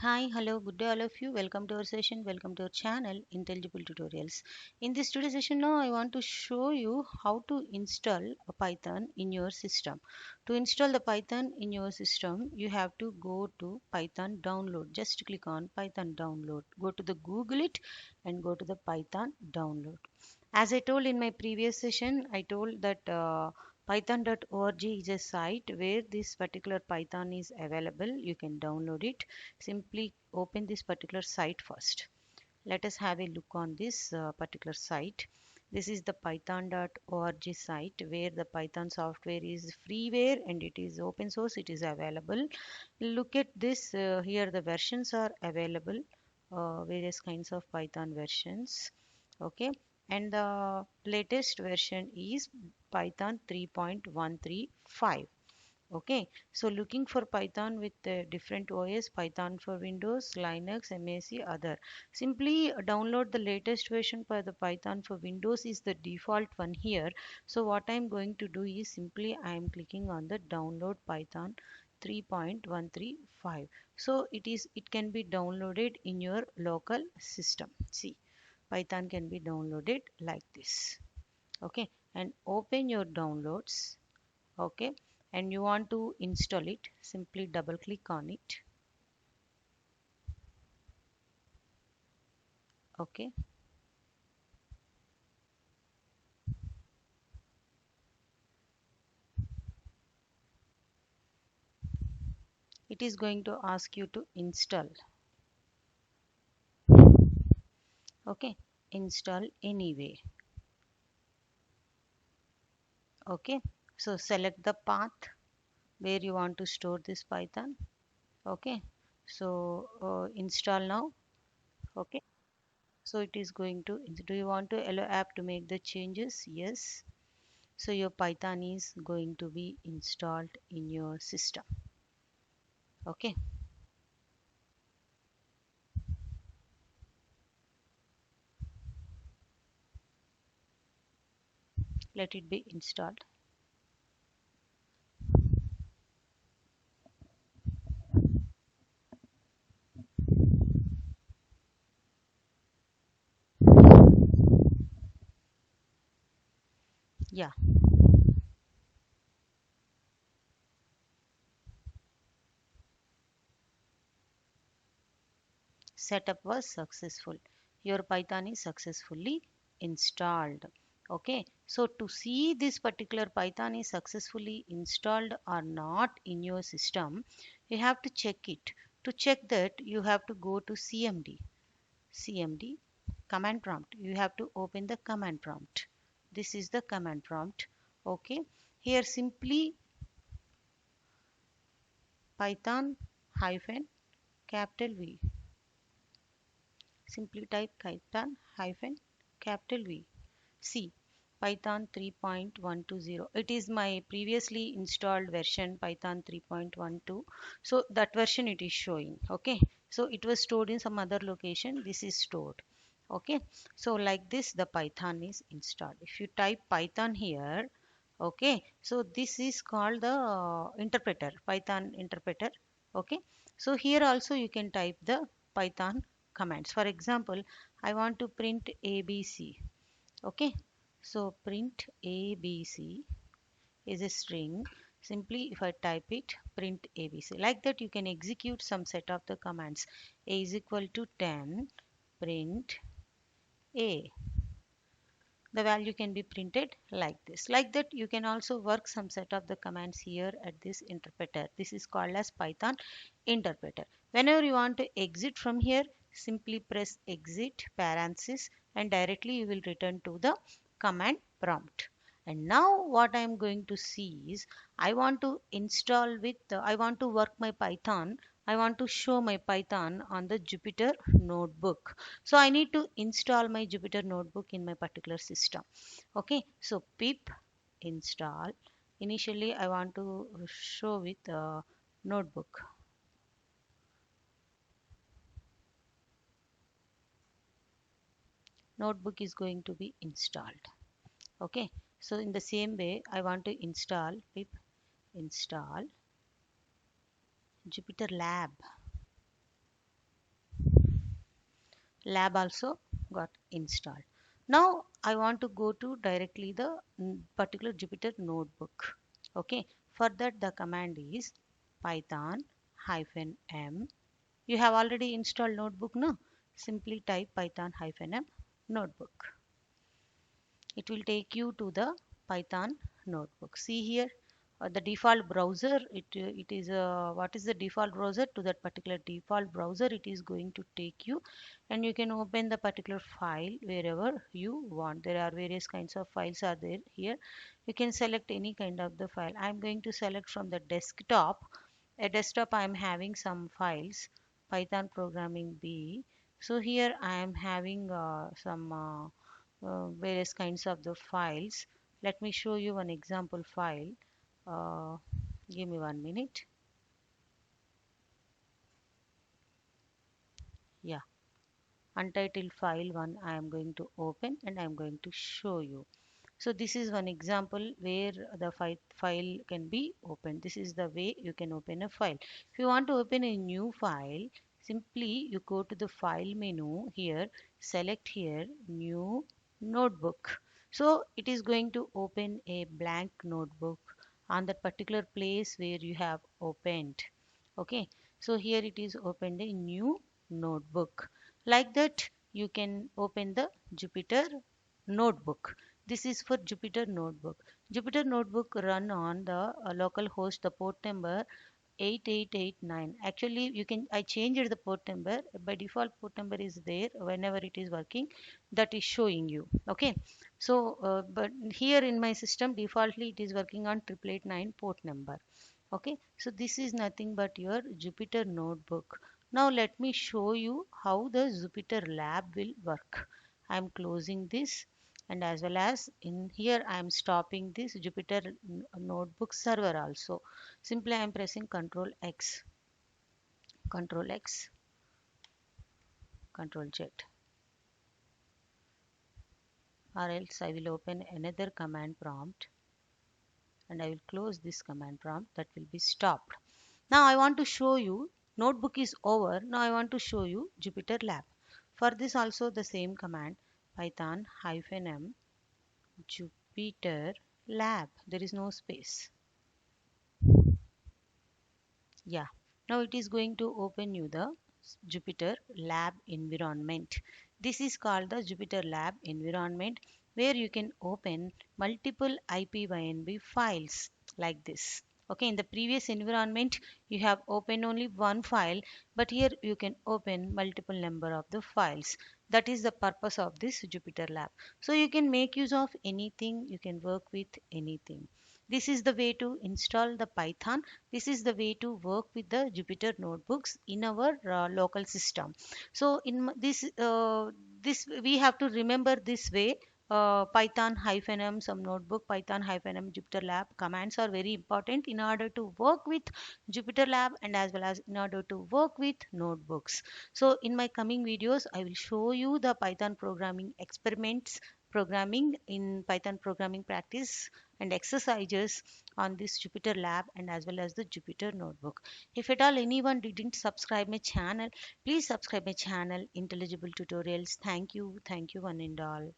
Hi, hello, good day all of you. Welcome to our session. Welcome to our channel, Intelligible Tutorials. In this today's session now, I want to show you how to install a Python in your system. To install the Python in your system, you have to go to Python download. Just click on Python download. Go to the Google it and go to the Python download. As I told in my previous session, I told that python.org is a site where this particular Python is available. You can download it. Simply open this particular site first. Let us have a look on this particular site. This is the python.org site where the Python software is freeware and it is open source. It is available. Look at this. Here the versions are available. Various kinds of Python versions. Okay, and the latest version is Python 3.135. Okay, so looking for Python with different OS, Python for Windows, Linux, MAC, other. Simply download the latest version for the Python for Windows is the default one here. So what I'm going to do is simply I'm clicking on the download Python 3.135. So it can be downloaded in your local system. See, Python can be downloaded like this. Okay, and open your downloads. Okay, and you want to install it, simply double click on it. Okay, it is going to ask you to install. Okay, install anyway. Okay, so select the path where you want to store this Python. Okay, so install now. Okay, so it is going to, do you want to allow app to make the changes? Yes. So your Python is going to be installed in your system. Okay, let it be installed. Yeah, setup was successful. Your Python is successfully installed. Okay, so to see this particular Python is successfully installed or not in your system, you have to check it. To check that, you have to go to cmd command prompt. You have to open the command prompt. This is the command prompt. Okay, here simply python hyphen capital V. Simply type Python hyphen capital V. C Python 3.120. It is my previously installed version Python 3.12. So that version it is showing. Okay. So it was stored in some other location. This is stored. Okay. So like this the Python is installed. If you type Python here, okay. So this is called the interpreter, Python interpreter. Okay. So here also you can type the Python commands. For example, I want to print ABC. Okay, so print ABC is a string. Simply if I type it, print ABC. Like that you can execute some set of the commands. A is equal to 10, print A. The value can be printed like this. Like that you can also work some set of the commands here at this interpreter. This is called as Python interpreter. Whenever you want to exit from here, simply press exit parenthesis and directly you will return to the command prompt. And now what I am going to see is I want to install with I want to work my Python. I want to show my Python on the Jupyter notebook. So I need to install my Jupyter notebook in my particular system. Okay, so pip install. Initially I want to show with notebook. Notebook is going to be installed. Okay, so in the same way I want to install pip install Jupyter lab. Lab also got installed. Now I want to go to directly the particular Jupyter notebook. Okay, for that the command is python hyphen m. You have already installed notebook, no? Simply type python hyphen m notebook. It will take you to the Python notebook. See here, the default browser. It is what is the default browser? To that particular default browser, it is going to take you, and you can open the particular file wherever you want. There are various kinds of files are there here. You can select any kind of the file. I am going to select from the desktop. A desktop I am having some files, Python programming B. So here I am having some various kinds of the files. Let me show you one example file. uh, Give me 1 minute. Yeah, untitled file one I am going to open and I am going to show you. So this is one example where the file can be opened. This is the way you can open a file. If you want to open a new file, simply you go to the file menu here, select here new notebook. So it is going to open a blank notebook on that particular place where you have opened. Okay, so here it is opened a new notebook. Like that, you can open the Jupyter notebook. This is for Jupyter Notebook. Jupyter Notebook run on the local host, the port number 8889. Actually, you can I changed the port number. By default, port number is there whenever it is working. That is showing you. Okay. So, but here in my system, defaultly it is working on 8889 port number. Okay, so this is nothing but your Jupyter notebook. Now let me show you how the Jupyter lab will work. I am closing this, and as well as in here I am stopping this Jupyter notebook server also. Simply I am pressing Control X, Control Z, or else I will open another command prompt and I will close this command prompt. That will be stopped. Now I want to show you notebook is over. Now I want to show you Jupyter Lab. For this also the same command python hyphen m Jupyter Lab. There is no space. Yeah. Now it is going to open you the Jupyter Lab environment. This is called the Jupyter Lab environment where you can open multiple IPYNB files like this. Okay, in the previous environment you have opened only one file, but here you can open multiple number of the files. That is the purpose of this Jupyter Lab. So you can make use of anything, you can work with anything. This is the way to install the Python. This is the way to work with the Jupyter notebooks in our local system. So in this we have to remember this way. Python hyphen m some notebook, Python hyphen m Jupyter Lab commands are very important in order to work with Jupyter Lab and as well as in order to work with notebooks. So in my coming videos I will show you the Python programming experiments, programming in Python programming practice and exercises on this Jupyter Lab and as well as the Jupyter Notebook. If at all anyone didn't subscribe my channel, please subscribe my channel Intelligible Tutorials. Thank you one and all.